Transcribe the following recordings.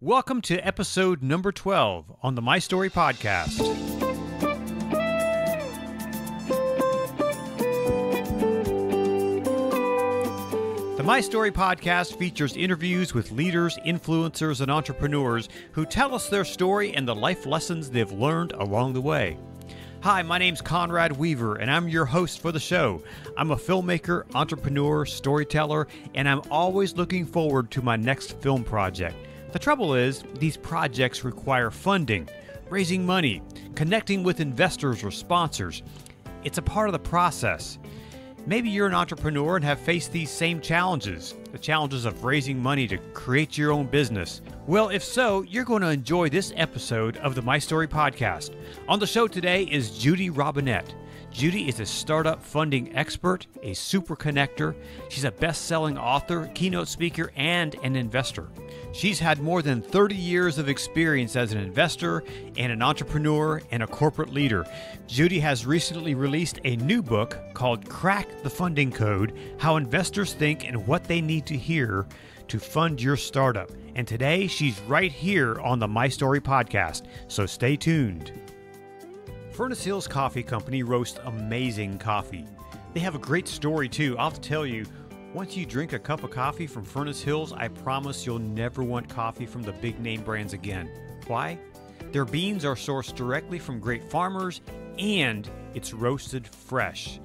Welcome to episode number 12 on the My Story podcast. The My Story podcast features interviews with leaders, influencers, and entrepreneurs who tell us their story and the life lessons they've learned along the way. Hi, my name's Conrad Weaver, and I'm your host for the show. I'm a filmmaker, entrepreneur, storyteller, and I'm always looking forward to my next film project. The trouble is, these projects require funding, raising money, connecting with investors or sponsors. It's a part of the process. Maybe you're an entrepreneur and have faced these same challenges, the challenges of raising money to create your own business. Well, if so, you're going to enjoy this episode of the My Story podcast. On the show today is Judy Robinett. Judy is a startup funding expert, a super connector. She's a best-selling author, keynote speaker, and an investor. She's had more than 30 years of experience as an investor and an entrepreneur and a corporate leader. Judy has recently released a new book called Crack the Funding Code: How Investors Think and What They Need to Hear to Fund Your Startup. And today, she's right here on the My Story podcast, so stay tuned. Furnace Hills Coffee Company roasts amazing coffee. They have a great story too. I'll tell you, once you drink a cup of coffee from Furnace Hills, I promise you'll never want coffee from the big name brands again. Why? Their beans are sourced directly from great farmers and it's roasted fresh.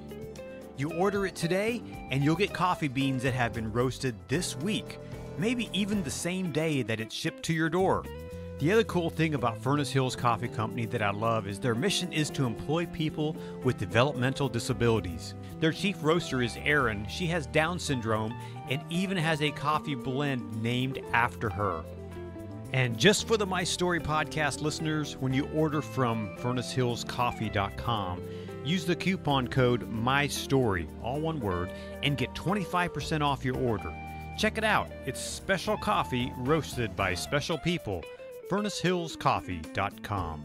You order it today and you'll get coffee beans that have been roasted this week, maybe even the same day that it's shipped to your door. The other cool thing about Furnace Hills Coffee Company that I love is their mission is to employ people with developmental disabilities. Their chief roaster is Erin. She has Down syndrome and even has a coffee blend named after her. And just for the My Story podcast listeners, when you order from furnacehillscoffee.com, use the coupon code MyStory, all one word, and get 25% off your order. Check it out. It's special coffee roasted by special people. furnacehillscoffee.com.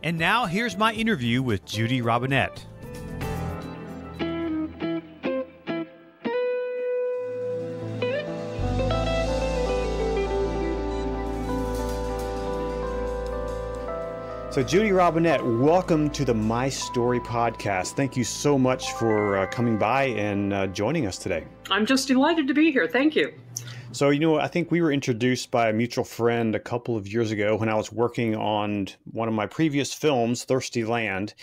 And now here's my interview with Judy Robinett. So Judy Robinett, welcome to the My Story podcast. Thank you so much for coming by and joining us today. I'm just delighted to be here. Thank you. So, I think we were introduced by a mutual friend a couple of years ago when I was working on one of my previous films, Thirsty Land.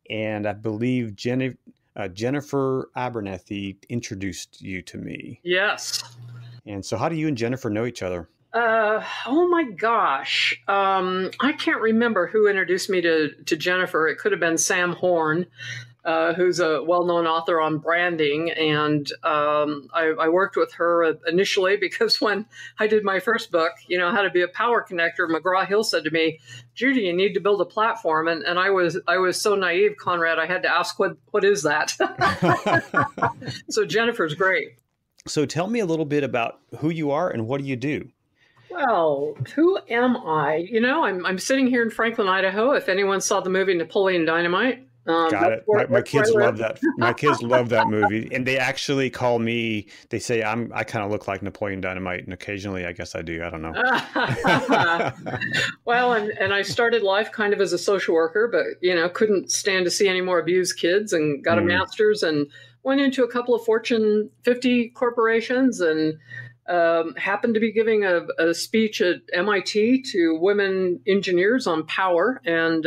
And I believe Jennifer Abernethy introduced you to me. Yes. And so how do you and Jennifer know each other? Oh my gosh. I can't remember who introduced me to Jennifer. It could have been Sam Horn, who's a well-known author on branding. And I worked with her initially because when I did my first book, How to Be a Power Connector, McGraw-Hill said to me, Judy, you need to build a platform. And I was so naive, Conrad, I had to ask, what is that? So Jennifer's great. So tell me a little bit about who you are and what do you do? Well, who am I? I'm sitting here in Franklin, Idaho. If anyone saw the movie Napoleon Dynamite. Got it. My kids love that. My kids love that movie. And they actually call me, they say I kind of look like Napoleon Dynamite. And occasionally, I guess I do. I don't know. Well, and I started life kind of as a social worker, but, couldn't stand to see any more abused kids and got a master's and went into a couple of Fortune 50 corporations and happened to be giving a speech at MIT to women engineers on power. And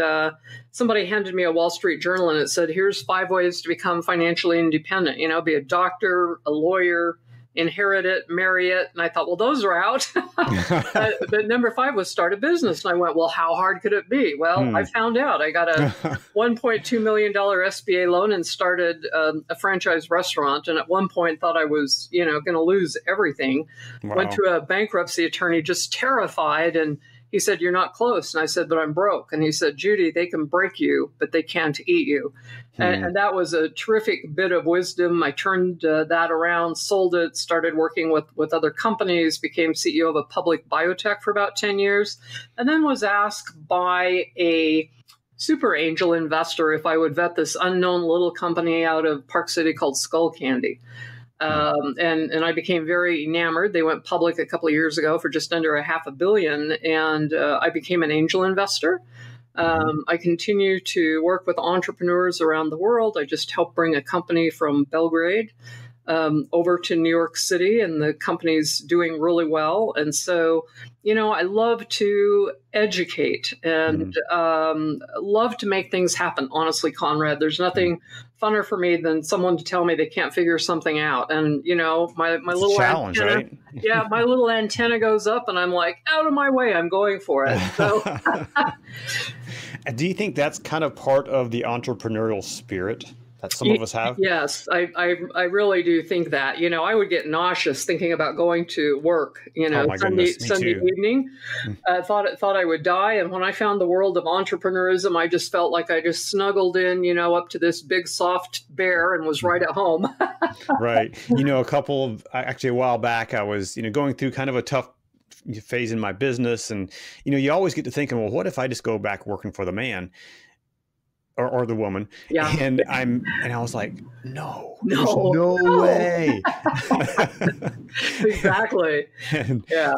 somebody handed me a Wall Street Journal and it said, here's 5 ways to become financially independent. Be a doctor, a lawyer, inherit it, marry it. And I thought, well, those are out. But number 5 was start a business. And I went, well, how hard could it be? Well, I found out. I got a $1.2 million SBA loan and started a franchise restaurant. And at one point thought I was, going to lose everything. Wow. Went to a bankruptcy attorney, just terrified. And he said, you're not close. And I said, but I'm broke. And he said, Judy, they can break you, but they can't eat you. And that was a terrific bit of wisdom. I turned that around, sold it, started working with other companies, became CEO of a public biotech for about 10 years, and then was asked by a super angel investor if I would vet this unknown little company out of Park City called Skull Candy. And I became very enamored. They went public a couple of years ago for just under $500 million, and I became an angel investor. I continue to work with entrepreneurs around the world. I just helped bring a company from Belgrade over to New York City, and the company's doing really well. And so, I love to educate and love to make things happen. Honestly, Conrad, there's nothing funner for me than someone to tell me they can't figure something out. And, my little challenge, antenna, right? Yeah, my little antenna goes up and I'm like, out of my way, I'm going for it. So. Do you think that's kind of part of the entrepreneurial spirit that some of us have? Yes, I really do think that. I would get nauseous thinking about going to work, Sunday evening. Thought I would die. And when I found the world of entrepreneurism, I just felt like I just snuggled in, up to this big soft bear and was right at home. Right. A while back, I was, going through kind of a tough phase in my business. And, you always get to thinking, well, what if I just go back working for the man? Or the woman. Yeah. And I was like, no way. Exactly.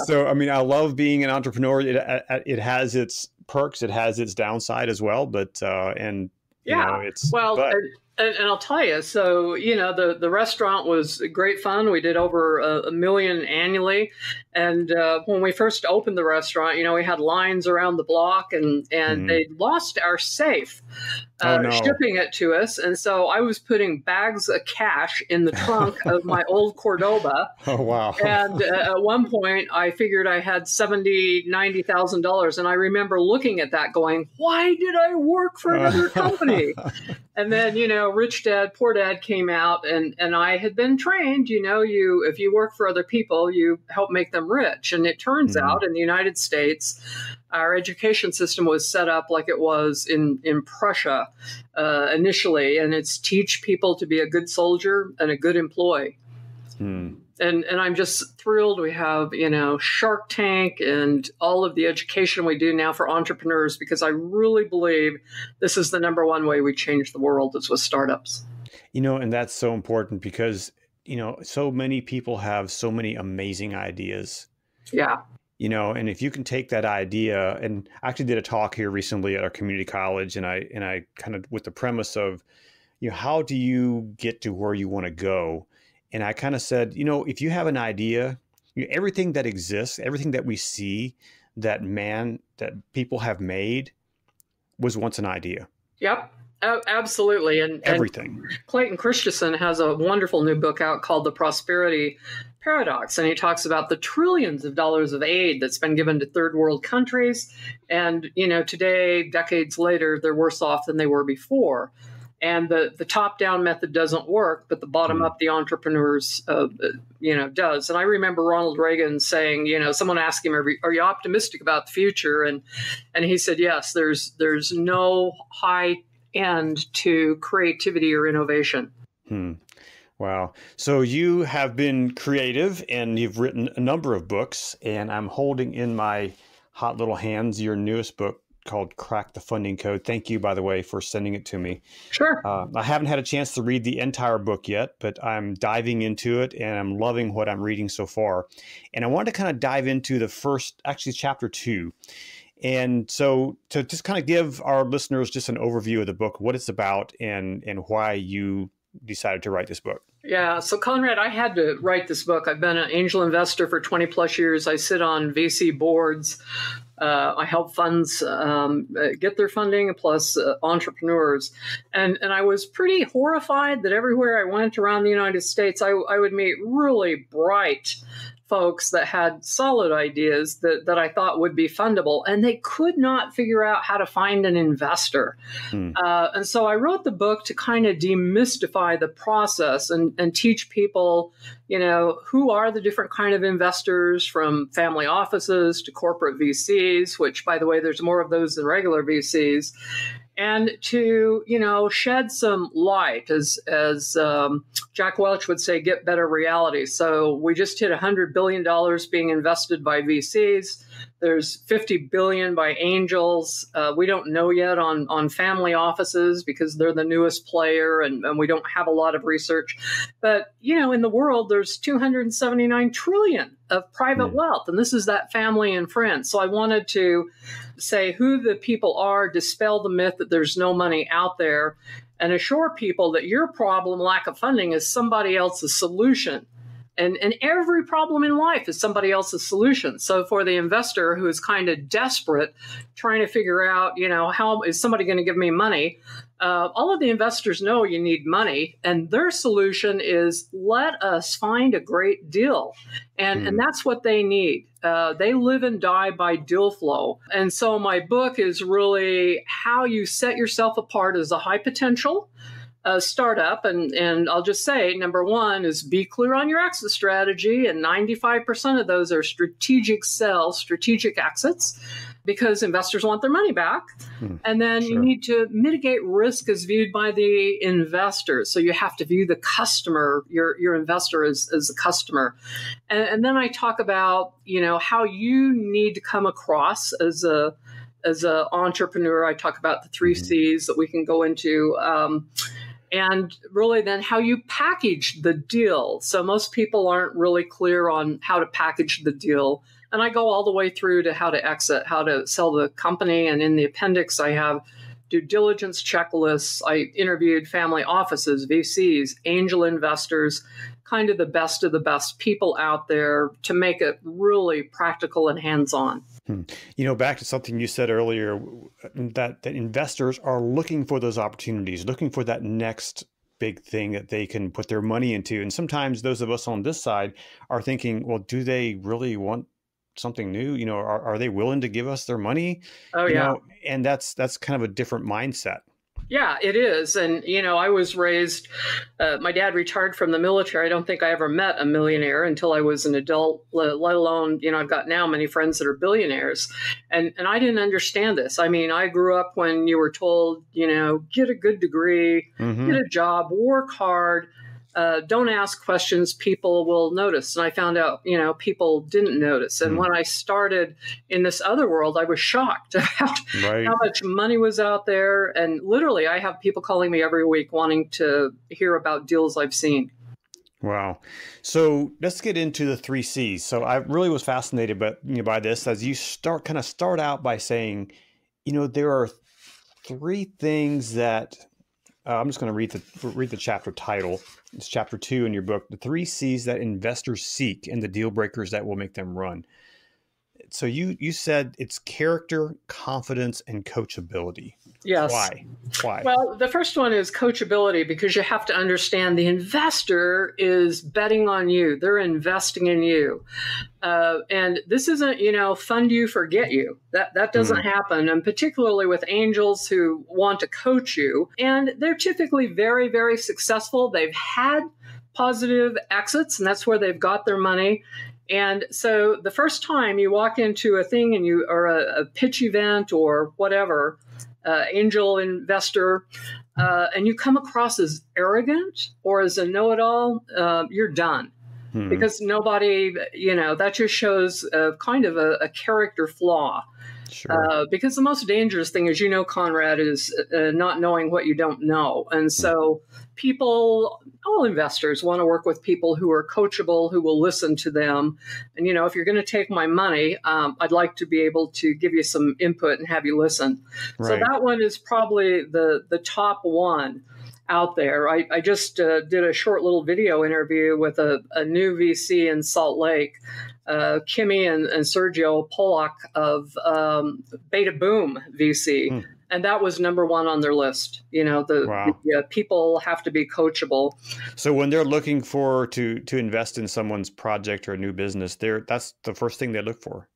So, I love being an entrepreneur. It has its perks. It has its downside as well. But, And I'll tell you, so, the restaurant was great fun. We did over $1 million annually. And when we first opened the restaurant, we had lines around the block and they lost our safe shipping it to us. And so I was putting bags of cash in the trunk of my old Cordoba. Oh, wow. And at one point, I figured I had $70,000, $90,000. And I remember looking at that going, why did I work for another company? And then, Rich Dad, Poor Dad came out and I had been trained, if you work for other people, you help make them rich. And it turns out in the United States, our education system was set up like it was in Prussia initially, and it's teach people to be a good soldier and a good employee. And I'm just thrilled. We have, Shark Tank and all of the education we do now for entrepreneurs, because I really believe this is the number one way we change the world is with startups. And that's so important because, so many people have so many amazing ideas. Yeah. And if you can take that idea, and I actually did a talk here recently at our community college, and I kind of with the premise of, how do you get to where you want to go? And I kind of said, if you have an idea, everything that exists, everything that we see that people have made was once an idea. Yep. Absolutely. And everything. Clayton Christensen has a wonderful new book out called The Prosperity Paradox. And he talks about the trillions of dollars of aid that's been given to third world countries. And, today, decades later, they're worse off than they were before. And the top-down method doesn't work, but the bottom-up, the entrepreneurs, does. And I remember Ronald Reagan saying, someone asked him, "Are you optimistic about the future?" And he said, "Yes. There's no high end to creativity or innovation." Wow. So you have been creative, and you've written a number of books. And I'm holding in my hot little hands your newest book, called Crack the Funding Code. Thank you, by the way, for sending it to me. Sure. I haven't had a chance to read the entire book yet, but I'm diving into it and I'm loving what I'm reading so far. And I wanted to kind of dive into chapter 2. And so to just kind of give our listeners just an overview of the book, what it's about and why you decided to write this book. Yeah. So Conrad, I had to write this book. I've been an angel investor for 20 plus years. I sit on VC boards. I help funds get their funding, plus entrepreneurs. And I was pretty horrified that everywhere I went around the United States, I would meet really bright folks that had solid ideas that I thought would be fundable, and they could not figure out how to find an investor. And so I wrote the book to kind of demystify the process and teach people, who are the different kind of investors, from family offices to corporate VCs, which, by the way, there's more of those than regular VCs. And to, shed some light, as Jack Welch would say, get better reality. So we just hit $100 billion being invested by VCs. There's 50 billion by angels. We don't know yet on family offices because they're the newest player, and we don't have a lot of research. But, in the world, there's 279 trillion of private wealth, and this is that family and friends. So I wanted to say who the people are, dispel the myth that there's no money out there, and assure people that your problem, lack of funding, is somebody else's solution. And every problem in life is somebody else's solution. So for the investor who is kind of desperate, trying to figure out, how is somebody going to give me money? All of the investors know you need money, and their solution is let us find a great deal. And that's what they need. They live and die by deal flow. And so my book is really how you set yourself apart as a high potential startup. And I'll just say, number one is be clear on your exit strategy. And 95% of those are strategic exits, because investors want their money back. And then you need to mitigate risk as viewed by the investors. So you have to view the customer, your investor as a customer. And then I talk about, how you need to come across as a entrepreneur. I talk about the 3 C's that we can go into. And really then how you package the deal. So most people aren't really clear on how to package the deal. And I go all the way through to how to exit, how to sell the company. And in the appendix, I have due diligence checklists. I interviewed family offices, VCs, angel investors, kind of the best people out there to make it really practical and hands-on. Back to something you said earlier, that investors are looking for those opportunities, looking for that next big thing that they can put their money into. And sometimes those of us on this side are thinking, well, do they really want something new? Are they willing to give us their money? Oh, yeah. And that's kind of a different mindset. Yeah, it is. And, I was raised, my dad retired from the military. I don't think I ever met a millionaire until I was an adult, let alone, I've got now many friends that are billionaires. And I didn't understand this. I mean, I grew up when you were told, get a good degree, get a job, work hard. Don't ask questions, people will notice. And I found out, people didn't notice. And when I started in this other world, I was shocked about how much money was out there. And literally, I have people calling me every week wanting to hear about deals I've seen. Wow. So let's get into the 3 C's. So I really was fascinated by this as you start out by saying, there are 3 things that I'm just going to read the chapter title. It's chapter 2 in your book, the 3 C's that investors seek and the deal breakers that will make them run. So you said it's character, confidence, and coachability. Yes. Why? Well, the first one is coachability, because you have to understand the investor is betting on you. They're investing in you. And this isn't, fund you, forget you. That doesn't happen. And particularly with angels who want to coach you. And they're typically very, very successful. They've had positive exits, and that's where they've got their money. And so the first time you walk into a thing or a pitch event or whatever, angel investor, and you come across as arrogant or as a know-it-all, you're done. Because nobody, that just shows kind of a character flaw. Sure. Because the most dangerous thing, as you know, Conrad, is not knowing what you don't know. And so all investors want to work with people who are coachable, who will listen to them. And, if you're going to take my money, I'd like to be able to give you some input and have you listen. Right. So that one is probably the top one out there. I just did a short little video interview with a new VC in Salt Lake, Kimmy and Sergio Polak of Beta Boom VC. And that was number 1 on their list. The people have to be coachable. So when they're looking to invest in someone's project or a new business, that's the first thing they look for.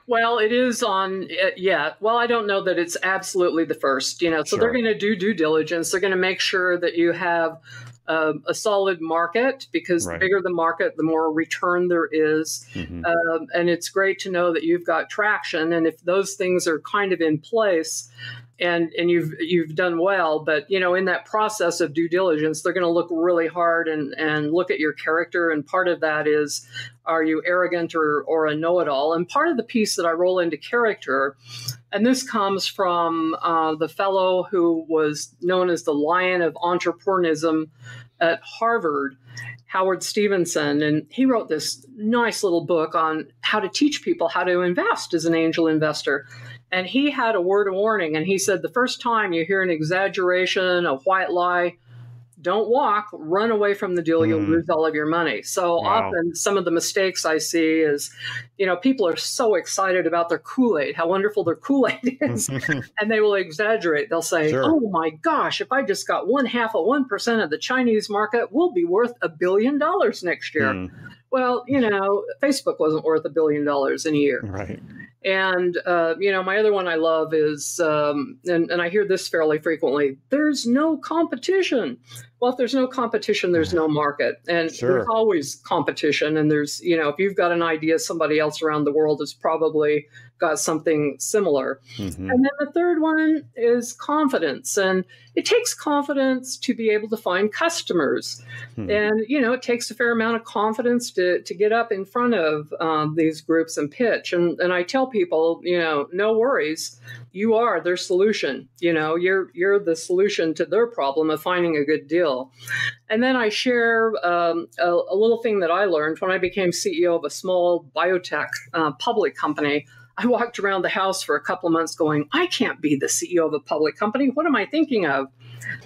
Well, it is on, yeah. Well, I don't know that it's absolutely the first, So sure. They're going to do due diligence. They're going to make sure that you have a solid market, because the bigger the market, the more return there is. And it's great to know that you've got traction. And if those things are kind of in place, and you've done well, but in that process of due diligence, they're going to look really hard and look at your character. And part of that is, are you arrogant or a know-it-all? And part of the piece that I roll into character, and this comes from the fellow who was known as the Lion of Entrepreneurism at Harvard, Howard Stevenson, and he wrote this nice little book on how to teach people how to invest as an angel investor. And he had a word of warning, and he said, the first time you hear an exaggeration, a white lie, don't walk, run away from the deal, you'll lose all of your money. So often some of the mistakes I see is, people are so excited about their Kool-Aid, how wonderful their Kool-Aid is, and they will exaggerate. They'll say, oh my gosh, if I just got 0.5% of the Chinese market, we'll be worth $1 billion next year. Well, Facebook wasn't worth $1 billion in a year. Right. And, my other one I love is, and I hear this fairly frequently, there's no competition. Well, if there's no competition, there's no market. And there's always competition. And there's, if you've got an idea, somebody else around the world has probably got something similar. And then the third one is confidence. And it takes confidence to be able to find customers. And, it takes a fair amount of confidence to get up in front of these groups and pitch. And I tell people, no worries. You are their solution. You're the solution to their problem of finding a good deal. And then I share a little thing that I learned when I became CEO of a small biotech public company. I walked around the house for a couple of months going, I can't be the CEO of a public company. What am I thinking of?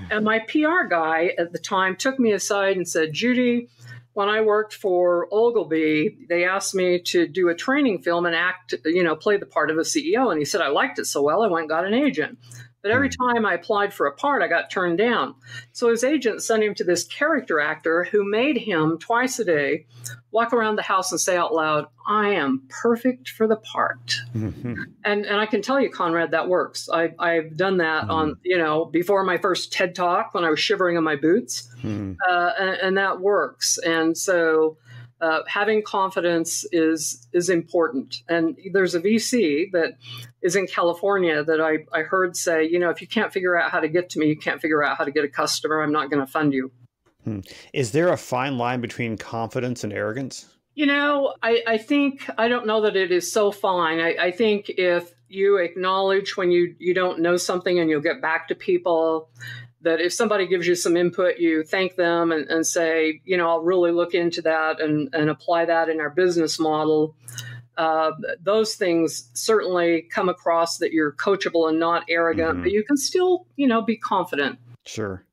And my PR guy at the time took me aside and said, Judy, when I worked for Ogilvy, they asked me to do a training film and play the part of a CEO. And he said, I liked it so well, I went and got an agent. But every time I applied for a part, I got turned down. So his agent sent him to this character actor who made him twice a day walk around the house and say out loud, I am perfect for the part. And I can tell you, Conrad, that works. I've done that on, before my first TED Talk when I was shivering in my boots. And that works. And so having confidence is important. And there's a VC that is in California that I heard say, if you can't figure out how to get to me, you can't figure out how to get a customer, I'm not going to fund you. Is there a fine line between confidence and arrogance? I think, I don't know that it is so fine. I think if you acknowledge when you don't know something and you'll get back to people, that if somebody gives you some input, you thank them and say, I'll really look into that and apply that in our business model. Those things certainly come across that you're coachable and not arrogant, but you can still, be confident. Sure.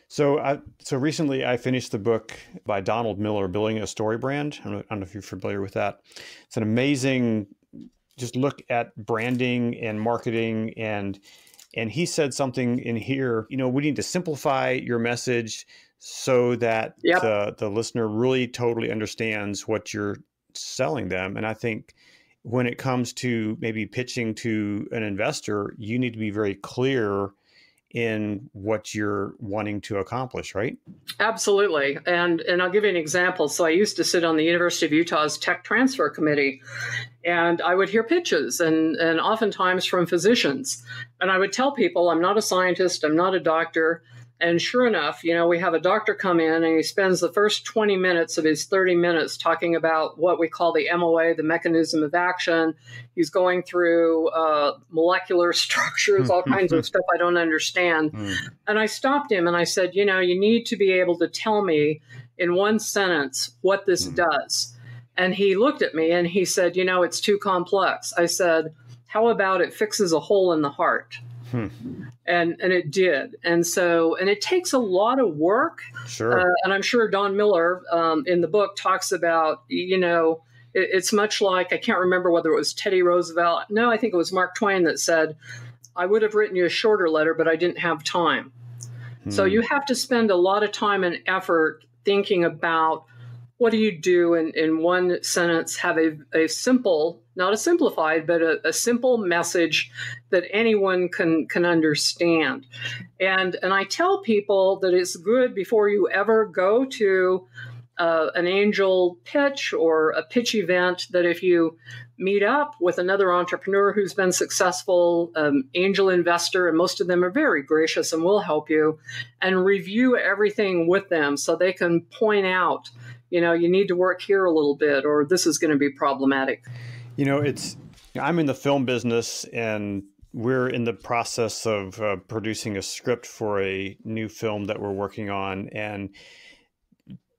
So recently I finished the book by Donald Miller, Building a Story Brand. I don't know if you're familiar with that. It's an amazing, just look at branding and marketing. And he said something in here, we need to simplify your message so that the listener really totally understands what you're selling them. And I think when it comes to maybe pitching to an investor, you need to be very clear in what you're wanting to accomplish, right? Absolutely. And I'll give you an example. So I used to sit on the University of Utah's Tech Transfer Committee, and I would hear pitches and oftentimes from physicians. And I would tell people, I'm not a scientist, I'm not a doctor. And sure enough, we have a doctor come in and he spends the first 20 minutes of his 30 minutes talking about what we call the MOA, the mechanism of action. He's going through molecular structures, all kinds of stuff I don't understand. And I stopped him and I said, you need to be able to tell me in one sentence what this does. And he looked at me and he said, it's too complex. I said, how about it fixes a hole in the heart? And it did. And it takes a lot of work. Sure. And I'm sure Don Miller in the book talks about, it's much like, I can't remember whether it was Teddy Roosevelt. No, I think it was Mark Twain that said, I would have written you a shorter letter, but I didn't have time. So you have to spend a lot of time and effort thinking about what do you do in one sentence, have a simple, not a simplified, but a simple message that anyone can understand. And I tell people that it's good before you ever go to an angel pitch or a pitch event that if you meet up with another entrepreneur who's been successful, angel investor, and most of them are very gracious and will help you, and review everything with them so they can point out, you need to work here a little bit, or this is going to be problematic. I'm in the film business, and we're in the process of producing a script for a new film that we're working on. And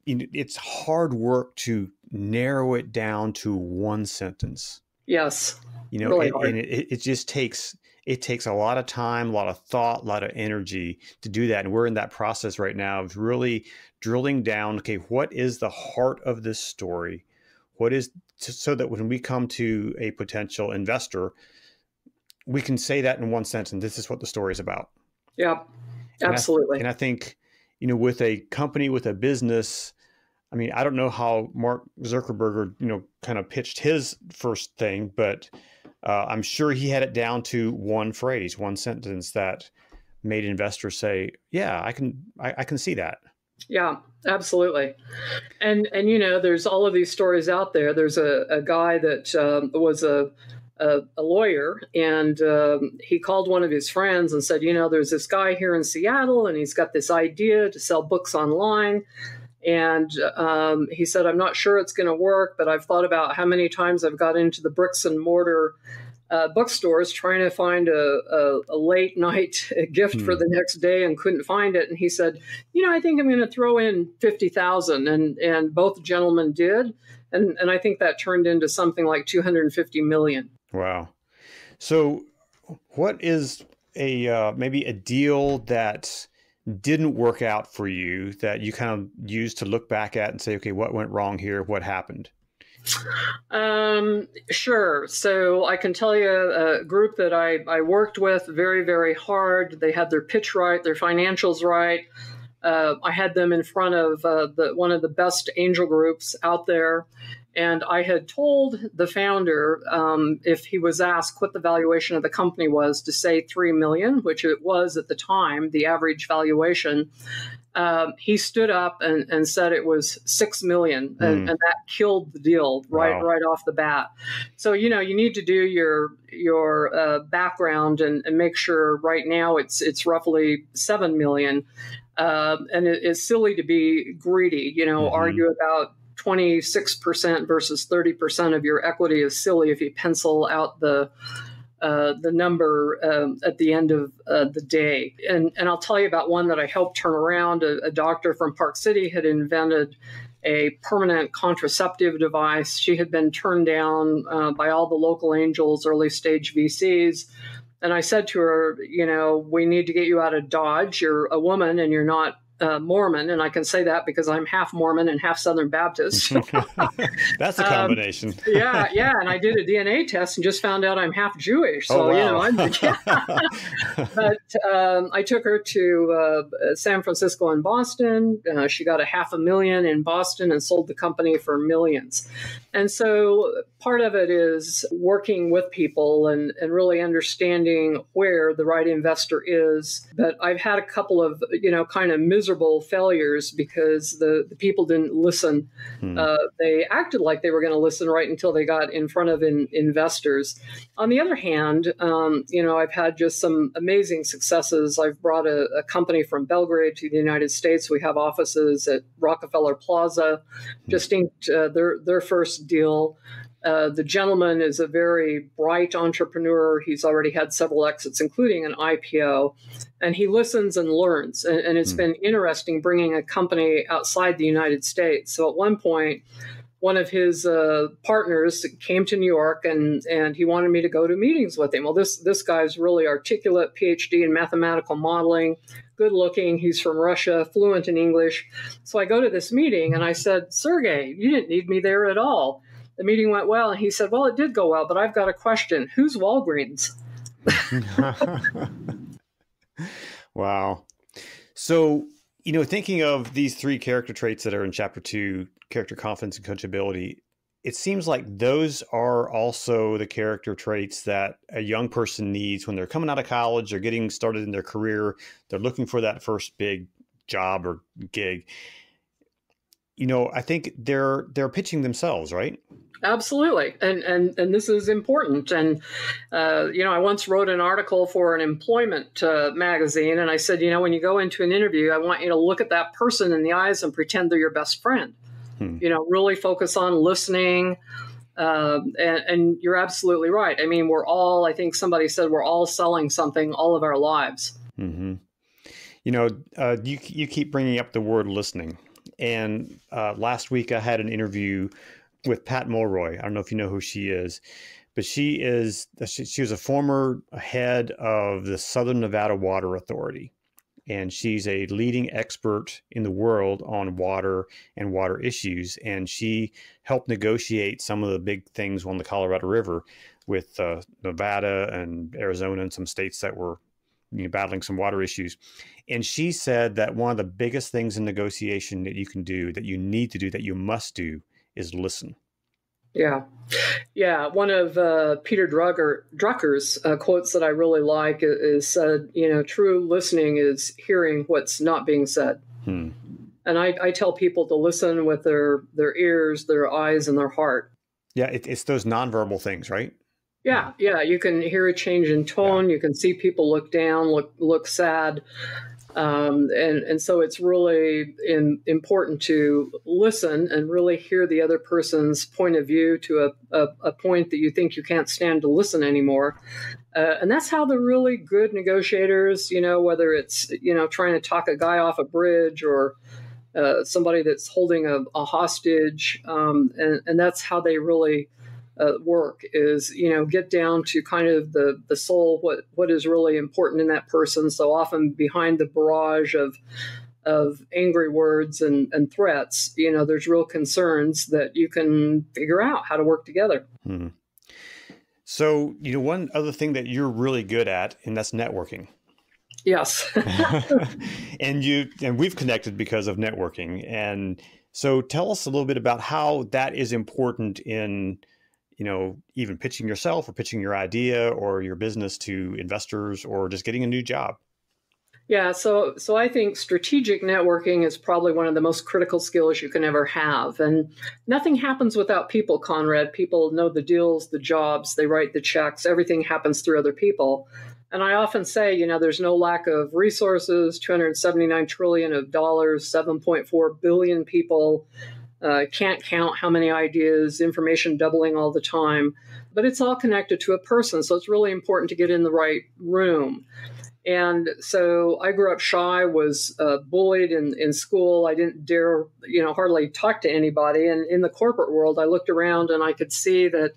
it's hard work to narrow it down to one sentence. Yes. Really hard. And it just takes a lot of time, a lot of thought, a lot of energy to do that. And we're in that process right now of really drilling down, okay, what is the heart of this story? So that when we come to a potential investor, we can say that in one sentence, this is what the story is about. Yeah, absolutely. And I think, with a company, with a business, I don't know how Mark Zuckerberg, kind of pitched his first thing, but I'm sure he had it down to one phrase, one sentence that made investors say, yeah, I can see that. Yeah, absolutely. And there's all of these stories out there. There's a guy that was a lawyer, and he called one of his friends and said, there's this guy here in Seattle, and he's got this idea to sell books online. And he said, I'm not sure it's going to work, but I've thought about how many times I've got into the bricks and mortar bookstores trying to find a late night gift for the next day and couldn't find it. And he said, I think I'm going to throw in 50,000. And both gentlemen did. And I think that turned into something like 250 million. Wow. So what is maybe a deal that didn't work out for you that you kind of used to look back at and say, okay, what went wrong here? What happened? Sure. So I can tell you a group that I worked with very, very hard. They had their pitch right, their financials right. I had them in front of one of the best angel groups out there. And I had told the founder, if he was asked what the valuation of the company was, to say $3 million, which it was at the time, the average valuation. He stood up and said it was $6 million, and that killed the deal right off the bat. So, you need to do your background and make sure right now it's roughly $7 million. And it's silly to be greedy, argue about 26% versus 30% of your equity is silly if you pencil out the number at the end of the day. And I'll tell you about one that I helped turn around. A doctor from Park City had invented a permanent contraceptive device. She had been turned down by all the local angels, early stage VCs. And I said to her, we need to get you out of Dodge. You're a woman and you're not Mormon, and I can say that because I'm half Mormon and half Southern Baptist. That's a combination. Yeah, and I did a DNA test and just found out I'm half Jewish. So, But I took her to San Francisco and Boston. She got $500,000 in Boston and sold the company for millions. And so part of it is working with people and really understanding where the right investor is. But I've had a couple of, kind of miserable failures because the people didn't listen. They acted like they were going to listen right until they got in front of investors. On the other hand, I've had just some amazing successes. I've brought a company from Belgrade to the United States. We have offices at Rockefeller Plaza, just inked their first deal. The gentleman is a very bright entrepreneur. He's already had several exits, including an IPO, and he listens and learns. And it's been interesting bringing a company outside the United States. So at one point, one of his partners came to New York and he wanted me to go to meetings with him. Well, this guy's really articulate, PhD in mathematical modeling, good looking. He's from Russia, fluent in English. So I go to this meeting and I said, Sergey, you didn't need me there at all. The meeting went well. And he said, well, it did go well, but I've got a question. Who's Walgreens? Wow. So, thinking of these three character traits that are in chapter 2, character, confidence, and coachability, it seems like those are also the character traits that a young person needs when they're coming out of college or getting started in their career. They're looking for that first big job or gig. I think they're pitching themselves, right? Absolutely. And this is important. And, I once wrote an article for an employment magazine, and I said, when you go into an interview, I want you to look at that person in the eyes and pretend they're your best friend. Really focus on listening. And you're absolutely right. I mean, I think somebody said we're all selling something all of our lives. Mm-hmm. You keep bringing up the word listening. And last week I had an interview with Pat Mulroy. I don't know if you know who she is, but she was a former head of the Southern Nevada Water Authority. And she's a leading expert in the world on water and water issues. And she helped negotiate some of the big things on the Colorado River with Nevada and Arizona and some states that were battling some water issues. And she said that one of the biggest things in negotiation that you can do, that you need to do, that you must do, is listen. Yeah. One of Peter Drucker's quotes that I really like is said, true listening is hearing what's not being said. And I tell people to listen with their ears, their eyes, and their heart. Yeah, it's those nonverbal things, right? Yeah. You can hear a change in tone. Yeah. You can see people look down, look sad. And so it's really important to listen and really hear the other person's point of view to a point that you think you can't stand to listen anymore. And that's how the really good negotiators, whether it's, trying to talk a guy off a bridge or somebody that's holding a hostage. And that's how they really work is, get down to kind of the soul, what is really important in that person. So often behind the barrage of angry words and threats, there's real concerns that you can figure out how to work together. Hmm. So, one other thing that you're really good at, and that's networking. Yes. and we've connected because of networking. And so tell us a little bit about how that is important in even pitching yourself or pitching your idea or your business to investors or just getting a new job. Yeah, so I think strategic networking is probably one of the most critical skills you can ever have. And nothing happens without people, Conrad. People know the deals, the jobs, they write the checks, everything happens through other people. And I often say, there's no lack of resources, $279 trillion of dollars, 7.4 billion people. Can't count how many ideas, information doubling all the time, but it's all connected to a person. So it's really important to get in the right room. And so I grew up shy, was bullied in school. I didn't dare, hardly talk to anybody. And in the corporate world, I looked around and I could see that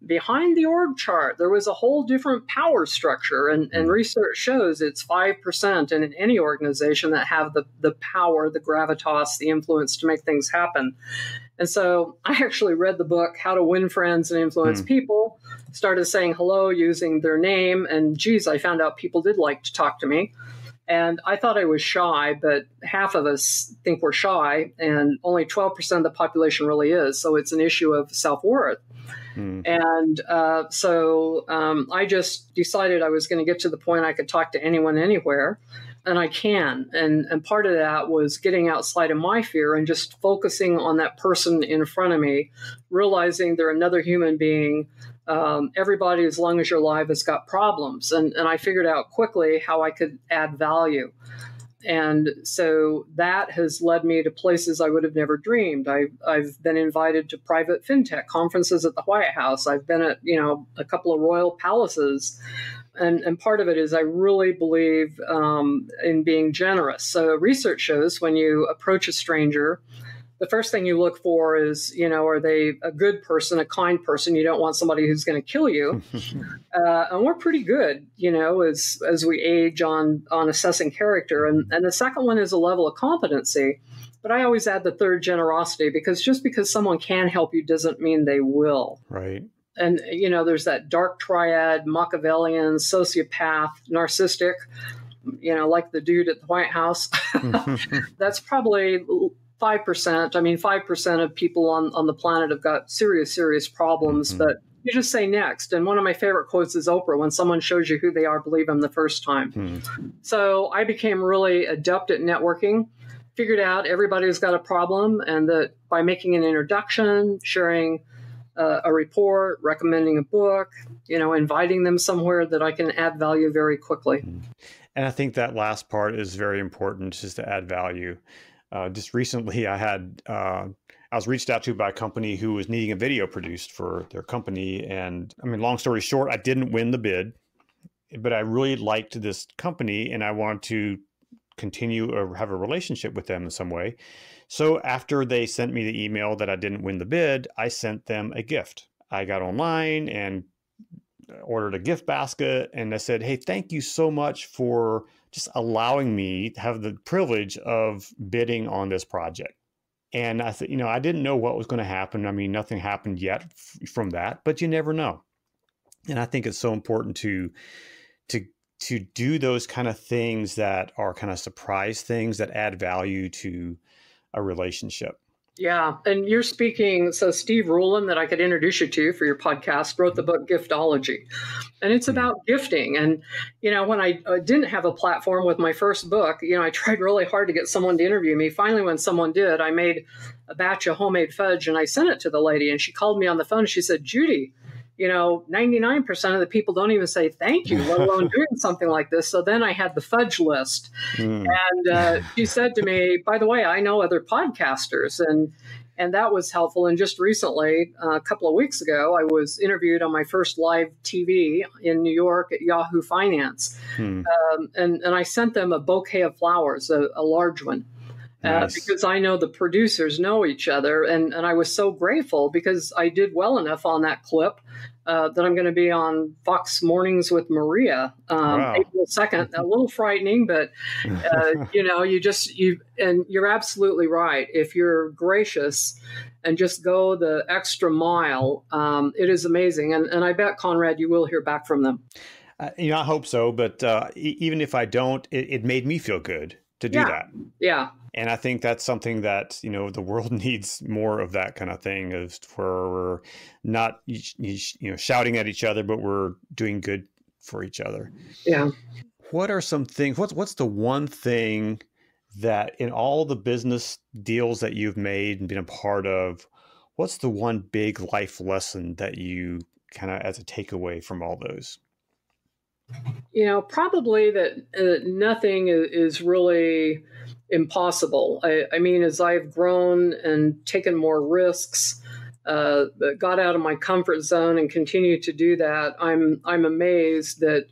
behind the org chart, there was a whole different power structure. And research shows it's 5% in any organization that have the power, the gravitas, the influence to make things happen. And so I actually read the book, How to Win Friends and Influence People, started saying hello using their name. And geez, I found out people did like to talk to me. And I thought I was shy, but half of us think we're shy, and only 12% of the population really is. So it's an issue of self-worth. And so I just decided I was going to get to the point I could talk to anyone, anywhere, and I can. And part of that was getting outside of my fear and just focusing on that person in front of me, realizing they're another human being. Everybody, as long as you're alive, has got problems. And I figured out quickly how I could add value. And so that has led me to places I would have never dreamed. I've been invited to private fintech conferences at the White House. I've been at, a couple of royal palaces. And part of it is I really believe in being generous. So research shows when you approach a stranger, the first thing you look for is, are they a good person, a kind person? You don't want somebody who's going to kill you. And we're pretty good, as we age on assessing character. And the second one is a level of competency. But I always add the third, generosity, because just because someone can help you doesn't mean they will. Right. And, there's that dark triad, Machiavellian, sociopath, narcissistic, like the dude at the White House. That's probably 5%. I mean, 5% of people on the planet have got serious problems, but you just say next. And one of my favorite quotes is Oprah: when someone shows you who they are, believe them the first time. So I became really adept at networking. figured out everybody's got a problem, and that by making an introduction, sharing a report, recommending a book, inviting them somewhere, that I can add value very quickly. And I think that last part is very important, just to add value. Just recently, I was reached out to by a company who was needing a video produced for their company. And I mean, long story short, I didn't win the bid, but I really liked this company and I wanted to continue or have a relationship with them in some way. So after they sent me the email that I didn't win the bid, I sent them a gift. I got online and ordered a gift basket, and I said, hey, thank you so much for just allowing me to have the privilege of bidding on this project. And I said, I didn't know what was going to happen. I mean, nothing happened yet from that, but you never know. And I think it's so important to do those kind of things that are kind of surprise things that add value to a relationship. Yeah. And you're speaking, so Steve Rulin, that I could introduce you to for your podcast, wrote the book Giftology. And it's about gifting. And, when I didn't have a platform with my first book, I tried really hard to get someone to interview me. Finally, when someone did, I made a batch of homemade fudge and I sent it to the lady. And she called me on the phone. And she said, Judy, 99% of the people don't even say thank you, let alone doing something like this. So then I had the fudge list. And she said to me, by the way, I know other podcasters. And that was helpful. And just recently, a couple of weeks ago, I was interviewed on my first live TV in New York at Yahoo Finance. And I sent them a bouquet of flowers, a large one. Nice. Because I know the producers know each other. And I was so grateful because I did well enough on that clip that I'm going to be on Fox Mornings with Maria April 2nd. A little frightening, but, you're absolutely right. If you're gracious and just go the extra mile, it is amazing. And I bet, Conrad, you will hear back from them. I hope so. But even if I don't, it made me feel good to do that. Yeah. And I think that's something that, the world needs more of, that kind of thing, is where we're not, shouting at each other, but we're doing good for each other. Yeah. What are some things, what's the one thing that in all the business deals that you've made and been a part of, what's the one big life lesson that you kind of as a takeaway from all those? Probably that nothing is really impossible. I mean, as I've grown and taken more risks, got out of my comfort zone and continue to do that, I'm amazed that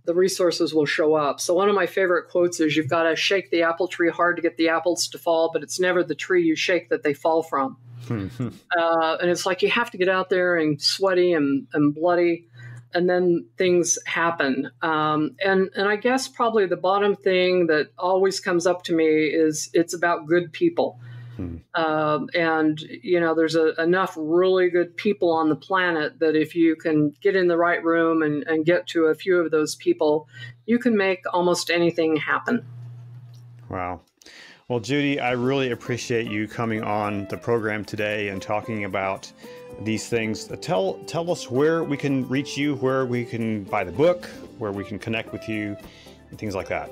the resources will show up. So one of my favorite quotes is, you've got to shake the apple tree hard to get the apples to fall, but it's never the tree you shake that they fall from. And it's like you have to get out there and sweaty and bloody, and then things happen. And I guess probably the bottom thing that always comes up to me is it's about good people. And, there's enough really good people on the planet that if you can get in the right room and get to a few of those people, you can make almost anything happen. Wow. Well, Judy, I really appreciate you coming on the program today and talking about these things. Tell us where we can reach you, where we can buy the book, where we can connect with you, and things like that.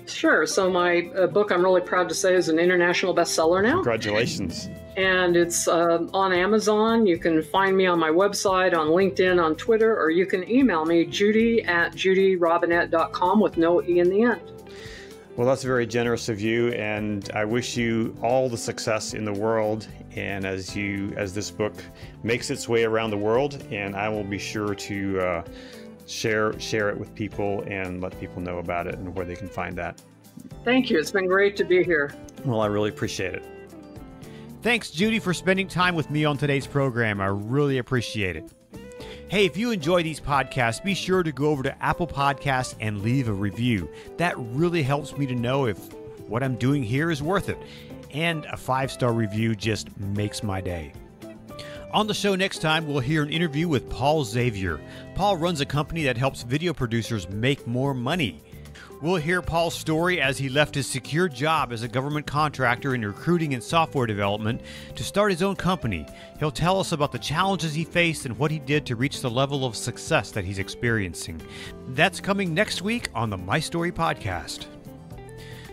Sure. So my book, I'm really proud to say, is an international bestseller now. Congratulations. And it's on Amazon. You can find me on my website, on LinkedIn, on Twitter, or you can email me, judy@judyrobinett.com with no E in the end. Well, that's very generous of you, and I wish you all the success in the world. And as this book makes its way around the world, and I will be sure to share it with people and let people know about it and where they can find that. Thank you. It's been great to be here. Well, I really appreciate it. Thanks, Judy, for spending time with me on today's program. I really appreciate it. Hey, if you enjoy these podcasts, be sure to go over to Apple Podcasts and leave a review. That really helps me to know if what I'm doing here is worth it. And a 5-star review just makes my day. On the show next time, we'll hear an interview with Paul Xavier. Paul runs a company that helps video producers make more money. We'll hear Paul's story as he left his secure job as a government contractor in recruiting and software development to start his own company. He'll tell us about the challenges he faced and what he did to reach the level of success that he's experiencing. That's coming next week on the My Story Podcast.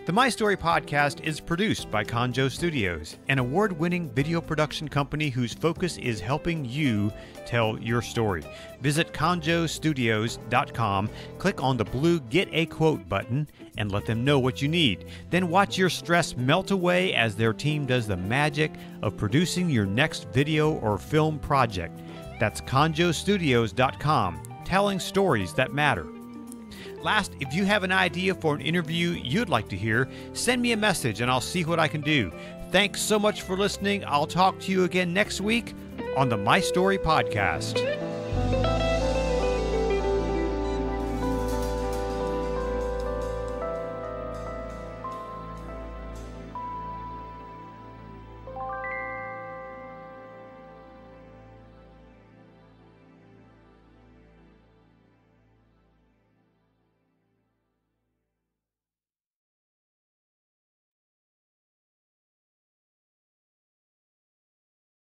The My Story podcast is produced by Conjo Studios, an award-winning video production company whose focus is helping you tell your story. Visit conjostudios.com, click on the blue Get a Quote button, and let them know what you need. Then watch your stress melt away as their team does the magic of producing your next video or film project. That's conjostudios.com, telling stories that matter. Last, if you have an idea for an interview you'd like to hear, send me a message and I'll see what I can do. Thanks so much for listening. I'll talk to you again next week on the My Story podcast.